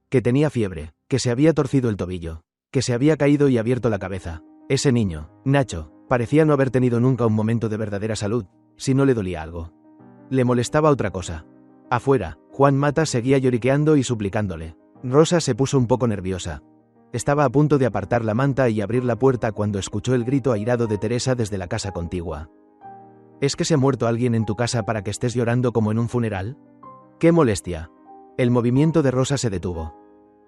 que tenía fiebre, que se había torcido el tobillo, que se había caído y abierto la cabeza. Ese niño, Nacho, parecía no haber tenido nunca un momento de verdadera salud, si no le dolía algo. Le molestaba otra cosa. Afuera, Juan Mata seguía lloriqueando y suplicándole. Rosa se puso un poco nerviosa. Estaba a punto de apartar la manta y abrir la puerta cuando escuchó el grito airado de Teresa desde la casa contigua. ¿Es que se ha muerto alguien en tu casa para que estés llorando como en un funeral? ¡Qué molestia! El movimiento de Rosa se detuvo.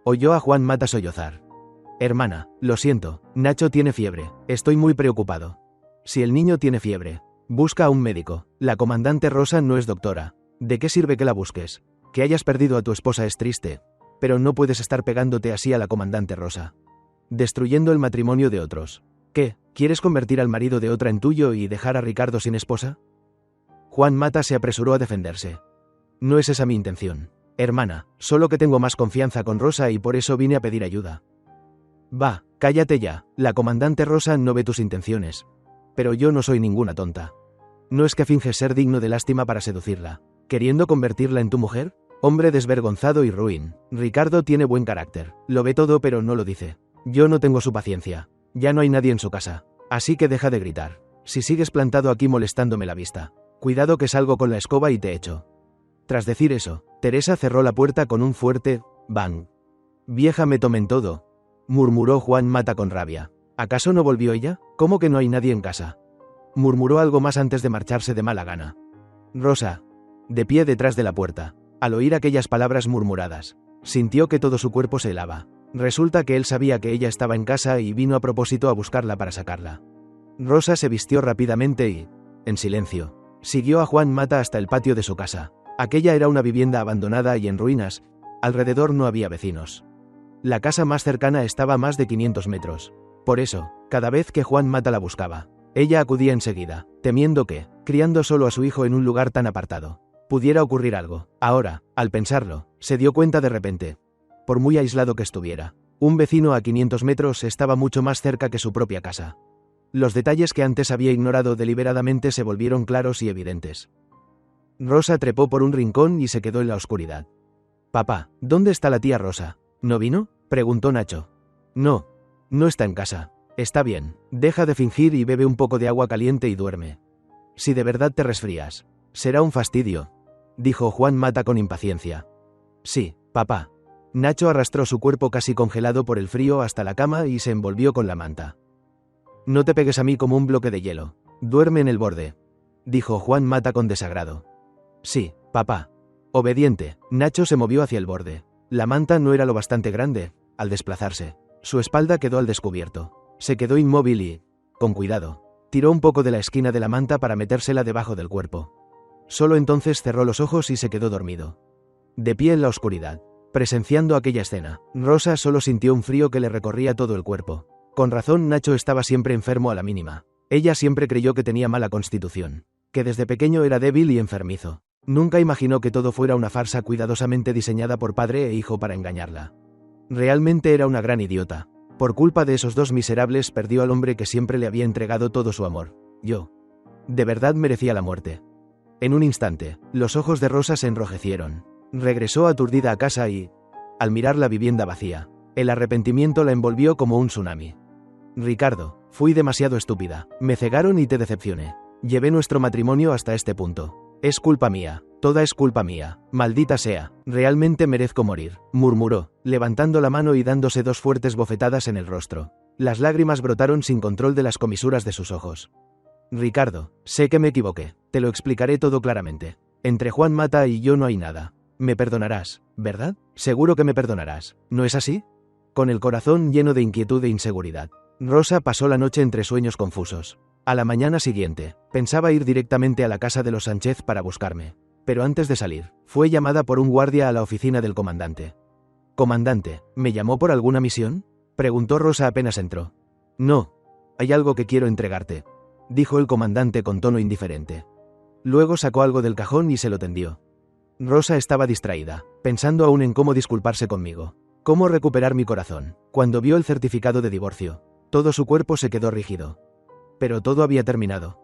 Oyó a Juan Mata sollozar. Hermana, lo siento, Nacho tiene fiebre, estoy muy preocupado. Si el niño tiene fiebre, busca a un médico. La comandante Rosa no es doctora. ¿De qué sirve que la busques? Que hayas perdido a tu esposa es triste, pero no puedes estar pegándote así a la comandante Rosa, destruyendo el matrimonio de otros. ¿Qué? ¿Quieres convertir al marido de otra en tuyo y dejar a Ricardo sin esposa? Juan Mata se apresuró a defenderse. No es esa mi intención, hermana, solo que tengo más confianza con Rosa y por eso vine a pedir ayuda. Va, cállate ya, la comandante Rosa no ve tus intenciones. Pero yo no soy ninguna tonta. No es que finges ser digno de lástima para seducirla, queriendo convertirla en tu mujer. Hombre desvergonzado y ruin. Ricardo tiene buen carácter, lo ve todo pero no lo dice. Yo no tengo su paciencia. Ya no hay nadie en su casa, así que deja de gritar. Si sigues plantado aquí molestándome la vista, cuidado que salgo con la escoba y te echo. Tras decir eso, Teresa cerró la puerta con un fuerte bang. Vieja, me tomen todo, murmuró Juan Mata con rabia. ¿Acaso no volvió ella? ¿Cómo que no hay nadie en casa? Murmuró algo más antes de marcharse de mala gana. Rosa, de pie detrás de la puerta, al oír aquellas palabras murmuradas, sintió que todo su cuerpo se helaba. Resulta que él sabía que ella estaba en casa y vino a propósito a buscarla para sacarla. Rosa se vistió rápidamente y, en silencio, siguió a Juan Mata hasta el patio de su casa. Aquella era una vivienda abandonada y en ruinas, alrededor no había vecinos. La casa más cercana estaba a más de 500 metros. Por eso, cada vez que Juan Mata la buscaba, ella acudía enseguida, temiendo que, criando solo a su hijo en un lugar tan apartado, pudiera ocurrir algo. Ahora, al pensarlo, se dio cuenta de repente. Por muy aislado que estuviera, un vecino a 500 metros estaba mucho más cerca que su propia casa. Los detalles que antes había ignorado deliberadamente se volvieron claros y evidentes. Rosa trepó por un rincón y se quedó en la oscuridad. «Papá, ¿dónde está la tía Rosa? ¿No vino?», preguntó Nacho. «No, no está en casa. Está bien, deja de fingir y bebe un poco de agua caliente y duerme. Si de verdad te resfrías, será un fastidio», dijo Juan Mata con impaciencia. «Sí, papá». Nacho arrastró su cuerpo casi congelado por el frío hasta la cama y se envolvió con la manta. «No te pegues a mí como un bloque de hielo. Duerme en el borde», dijo Juan Mata con desagrado. «Sí, papá». Obediente, Nacho se movió hacia el borde. La manta no era lo bastante grande. Al desplazarse, su espalda quedó al descubierto. Se quedó inmóvil y, con cuidado, tiró un poco de la esquina de la manta para metérsela debajo del cuerpo. Solo entonces cerró los ojos y se quedó dormido. De pie en la oscuridad, presenciando aquella escena, Rosa solo sintió un frío que le recorría todo el cuerpo. Con razón, Nacho estaba siempre enfermo a la mínima. Ella siempre creyó que tenía mala constitución, que desde pequeño era débil y enfermizo. Nunca imaginó que todo fuera una farsa cuidadosamente diseñada por padre e hijo para engañarla. Realmente era una gran idiota. Por culpa de esos dos miserables perdió al hombre que siempre le había entregado todo su amor. Yo. De verdad merecía la muerte. En un instante, los ojos de Rosa se enrojecieron. Regresó aturdida a casa y, al mirar la vivienda vacía, el arrepentimiento la envolvió como un tsunami. «Ricardo, fui demasiado estúpida. Me cegaron y te decepcioné. Llevé nuestro matrimonio hasta este punto. Es culpa mía, toda es culpa mía, maldita sea, realmente merezco morir», murmuró, levantando la mano y dándose dos fuertes bofetadas en el rostro. Las lágrimas brotaron sin control de las comisuras de sus ojos. «Ricardo, sé que me equivoqué, te lo explicaré todo claramente. Entre Juan Mata y yo no hay nada. Me perdonarás, ¿verdad? Seguro que me perdonarás, ¿no es así?». Con el corazón lleno de inquietud e inseguridad, Rosa pasó la noche entre sueños confusos. A la mañana siguiente, pensaba ir directamente a la casa de los Sánchez para buscarme. Pero antes de salir, fue llamada por un guardia a la oficina del comandante. «Comandante, ¿me llamó por alguna misión?», preguntó Rosa apenas entró. «No. Hay algo que quiero entregarte», dijo el comandante con tono indiferente. Luego sacó algo del cajón y se lo tendió. Rosa estaba distraída, pensando aún en cómo disculparse conmigo. Cómo recuperar mi corazón. Cuando vio el certificado de divorcio, todo su cuerpo se quedó rígido. Pero todo había terminado.